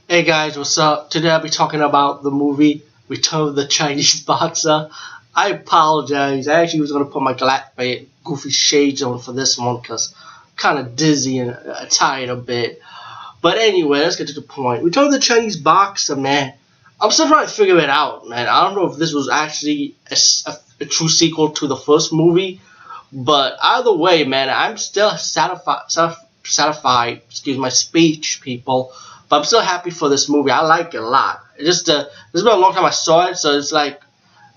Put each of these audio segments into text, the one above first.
Hey guys, what's up? Today I'll be talking about the movie Return of the Chinese Boxer. I apologize. I actually was going to put my goofy shades on for this one because I'm kind of dizzy and tired a bit. But anyway, let's get to the point. Return of the Chinese Boxer, man. I'm still trying to figure it out, man. I don't know if this was actually a true sequel to the first movie. But either way, man, I'm still satisfied, excuse my speech, people. But I'm still happy for this movie. I like it a lot. It's just it's been a long time I saw it, so it's like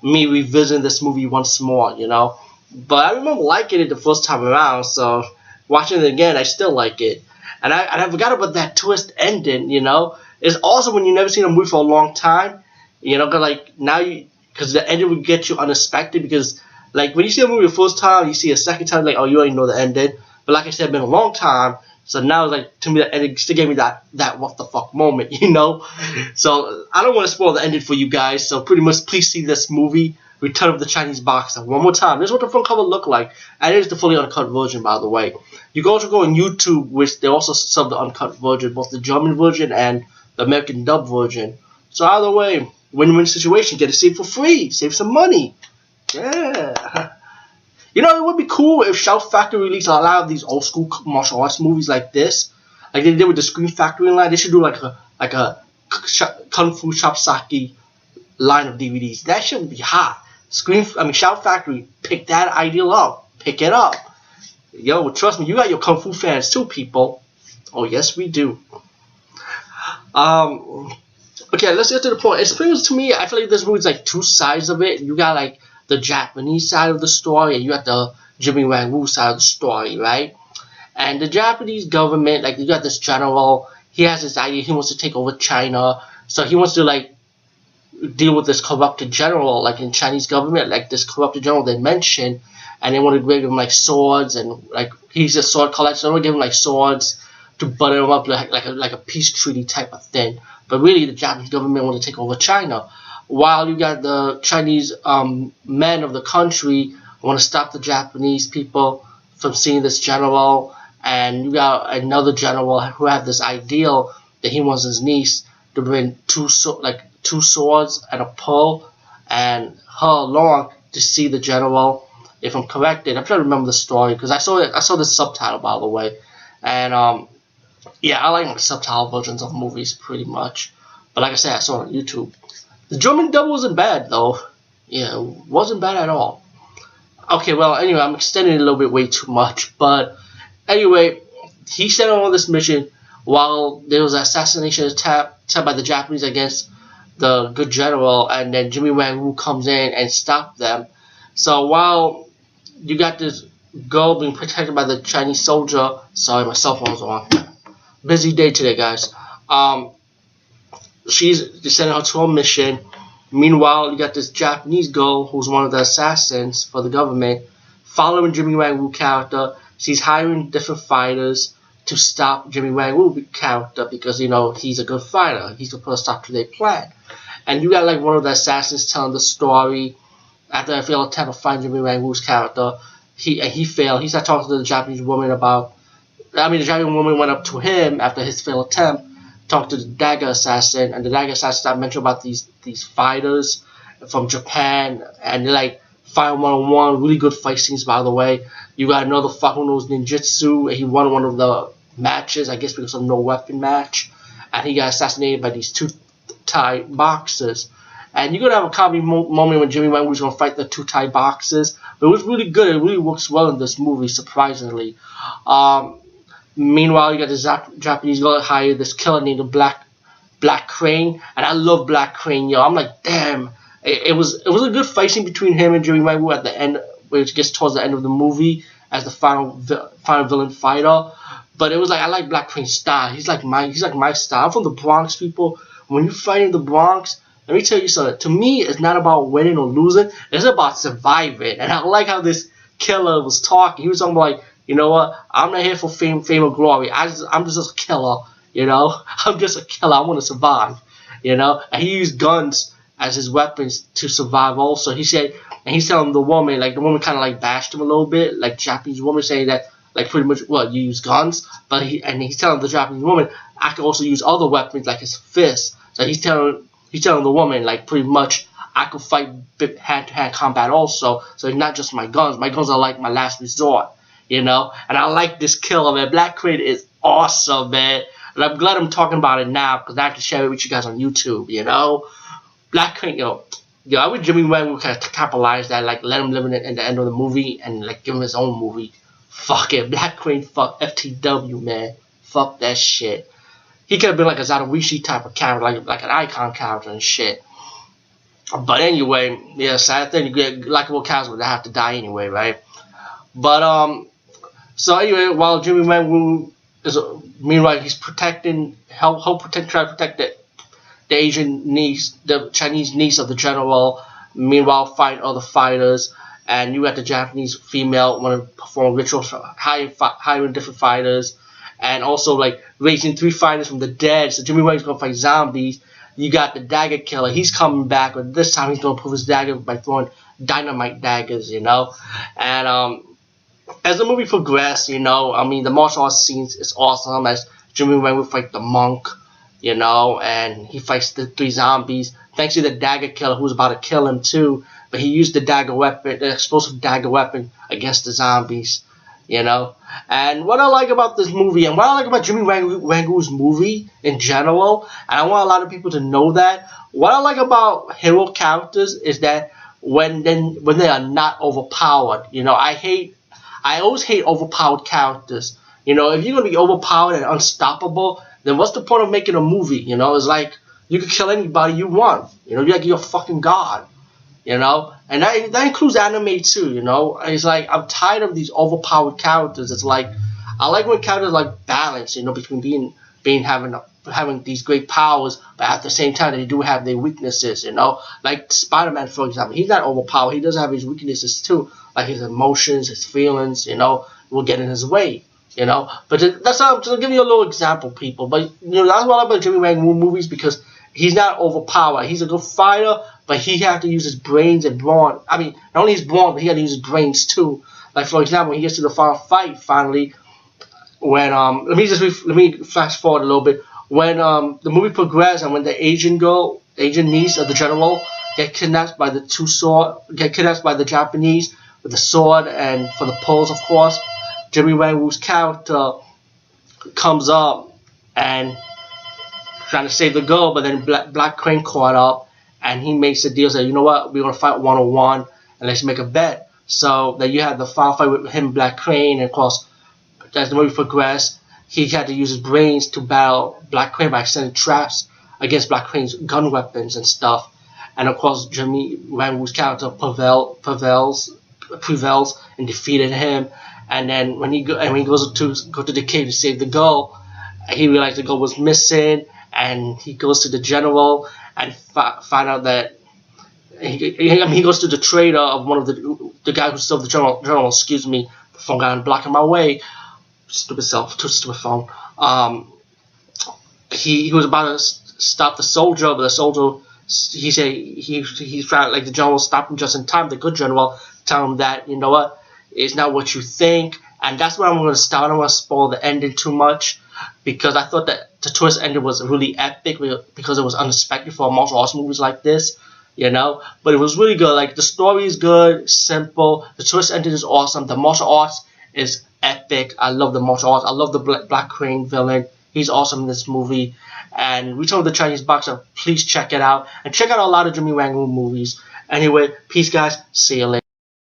me revisiting this movie once more, you know. But I remember liking it the first time around, so watching it again, I still like it. And I forgot about that twist ending, you know. It's awesome when you never seen a movie for a long time, you know, because the ending would get you unexpected. Because like when you see a movie the first time, you see a second time, like, oh, you already know the ending. But like I said, it's been a long time. So now, like, to me, the ending still gave me that what the fuck moment, you know? So I don't want to spoil the ending for you guys. So pretty much, please see this movie, Return of the Chinese Boxer, one more time. This is what the front cover look like. And it is the fully uncut version, by the way. You can also go on YouTube, which they also sub the uncut version, both the German version and the American dub version. So either way, win-win situation. Get it saved for free. Save some money. Yeah. You know, it would be cool if Shout Factory released a lot of these old school martial arts movies like this, like they did with the Scream Factory line. They should do like a Kung Fu Chopsaki line of DVDs. That should be hot. Shout Factory, pick that ideal up, pick it up. Yo, trust me, you got your Kung Fu fans too, people. Oh yes, we do. Okay, let's get to the point. It's pretty much, to me, I feel like this movie's like two sides of it. You got like the Japanese side of the story, and you got the Jimmy Wang Wu side of the story, right? And the Japanese government, like, you got this general, he has this idea, he wants to take over China, so he wants to, like, deal with this corrupted general, like, in Chinese government, like, this corrupted general they mentioned, and they want to give him, like, swords, and, like, he's a sword collector, so they want to give him, like, swords to butter him up, like a peace treaty type of thing. But really, the Japanese government want to take over China. While you got the Chinese men of the country want to stop the Japanese people from seeing this general, and you got another general who have this ideal that he wants his niece to bring two swords and a pearl and her along to see the general. If I'm corrected, I'm trying to remember the story because I saw the subtitle, by the way, and yeah, I like the subtitle versions of movies pretty much. But like I said, I saw it on YouTube. The German dub wasn't bad, though. Yeah, it wasn't bad at all. Okay, well, anyway, I'm extending it a little bit way too much. But anyway, he sent on this mission while there was an assassination attempt by the Japanese against the good general, and then Jimmy Wang Wu comes in and stopped them. So while you got this girl being protected by the Chinese soldier, sorry, my cell phone's on. Busy day today, guys. She's sending her to a mission. Meanwhile, you got this Japanese girl who's one of the assassins for the government, following Jimmy Wang Wu character. She's hiring different fighters to stop Jimmy Wang Wu character because, you know, he's a good fighter. He's supposed to stop to their plan. And you got like one of the assassins telling the story after a failed attempt to find Jimmy Wang Wu's character. He failed. He started talking to the Japanese woman about. The Japanese woman went up to him after his failed attempt, talked to the dagger assassin, and the dagger assassin started mentioning about these fighters from Japan, and they're like fight one-on-one, really good fight scenes, by the way. You got another fucker who knows ninjutsu, and he won one of the matches, I guess because of no weapon match, and he got assassinated by these two Thai boxers. And you're gonna have a comedy moment when Jimmy Wang Wu's gonna fight the two Thai boxers, but it was really good. It really works well in this movie, surprisingly. Meanwhile, you got this Japanese girl hired this killer named Black Crane, and I love Black Crane, yo. I'm like, damn, it was a good fight scene between him and Jimmy Wang Wu at the end, which gets towards the end of the movie as the final villain fighter. But it was like, I like Black Crane's style. He's like my style. I'm from the Bronx, people. When you fight in the Bronx, let me tell you something. To me, it's not about winning or losing. It's about surviving. And I like how this killer was talking. He was talking about, like, you know what? I'm not here for fame or glory. I'm just a killer, you know? I'm just a killer. I want to survive, you know? And he used guns as his weapons to survive also. He said, and he's telling the woman, like, the woman kind of, like, bashed him a little bit, like, Japanese woman saying that, like, pretty much, well, you use guns? But he's telling the Japanese woman, I can also use other weapons like his fist. So he's telling the woman, like, pretty much, I can fight hand-to-hand combat also. So it's not just my guns. My guns are like my last resort, you know. And I like this killer, man. Black Crane is awesome, man. And I'm glad I'm talking about it now because I can share it with you guys on YouTube, you know. Black Crane, yo, I wish Jimmy Wang would kind of capitalize that, like, let him live in the end of the movie and, like, give him his own movie. Fuck it, Black Crane, fuck FTW, man. Fuck that shit. He could have been like a Zatoichi type of character, like an icon character and shit. But anyway, yeah, sad thing, you get likable characters would have to die anyway, right? But so anyway, while Jimmy Wang is meanwhile he's protecting, try to protect the Asian niece, the Chinese niece of the general. Meanwhile, fight other fighters, and you got the Japanese female want to perform rituals, hiring different fighters, and also like raising 3 fighters from the dead. So Jimmy Wang's gonna fight zombies. You got the dagger killer. He's coming back, but this time he's gonna prove his dagger by throwing dynamite daggers, you know. And as the movie progresses, you know, I mean, the martial arts scenes is awesome. As Jimmy Wang will fight the monk, you know, and he fights the 3 zombies. Thanks to the dagger killer who's about to kill him too, but he used the dagger weapon, the explosive dagger weapon, against the zombies, you know. And what I like about this movie, and what I like about Jimmy Wang-woo's movie in general, and I want a lot of people to know that, what I like about hero characters is that when they are not overpowered, you know, I always hate overpowered characters. You know, if you're gonna be overpowered and unstoppable, then what's the point of making a movie? You know, it's like you can kill anybody you want. You know, you're a fucking god. You know, and that includes anime too. You know, it's like I'm tired of these overpowered characters. It's like I like when characters like balance. You know, between having these great powers, but at the same time they do have their weaknesses. You know, like Spider-Man, for example, he's not overpowered. He does have his weaknesses too, like his emotions, his feelings. You know, will get in his way. You know, but that's not, to give you a little example, people. But you know, that's what I like about Jimmy Wang movies, because he's not overpowered. He's a good fighter, but he had to use his brains and brawn. I mean, not only his brawn, but he had to use his brains too. Like, for example, when he gets to the final fight, finally, when let me fast forward a little bit. When the movie progresses and when the Asian niece of the general get kidnapped by the Japanese with the sword and for the pearls, of course, Jimmy Wang-woo's character comes up and trying to save the girl, but then Black Crane caught up, and he makes a deal, say, you know what, we're going to fight 1-on-1, and let's make a bet. So then you had the final fight with him and Black Crane, and of course, as the movie progressed, he had to use his brains to battle Black Crane by setting traps against Black Crane's gun weapons and stuff. And of course, Jimmy Wang-woo's character prevails and defeated him. And then when he goes to the cave to save the girl, he realized the girl was missing, and he goes to the general and find out that he goes to the trader of one of the guy who sold the general. Excuse me, the phone guy blocking my way. Stupid phone. He was about to stop the soldier, but the soldier, he said he tried, like, the general stopped him just in time. The good general tell him that, you know what, it's not what you think. And that's where I'm going to start. I don't want to spoil the ending too much, because I thought that the twist ending was really epic, because it was unexpected for martial arts movies like this, you know. But it was really good. Like, the story is good, simple. The twist ending is awesome. The martial arts is epic. I love the martial arts. I love the Black Crane villain. He's awesome in this movie. And Return of the Chinese Boxer, please check it out. And check out a lot of Jimmy Wang movies. Anyway, peace, guys. See you later.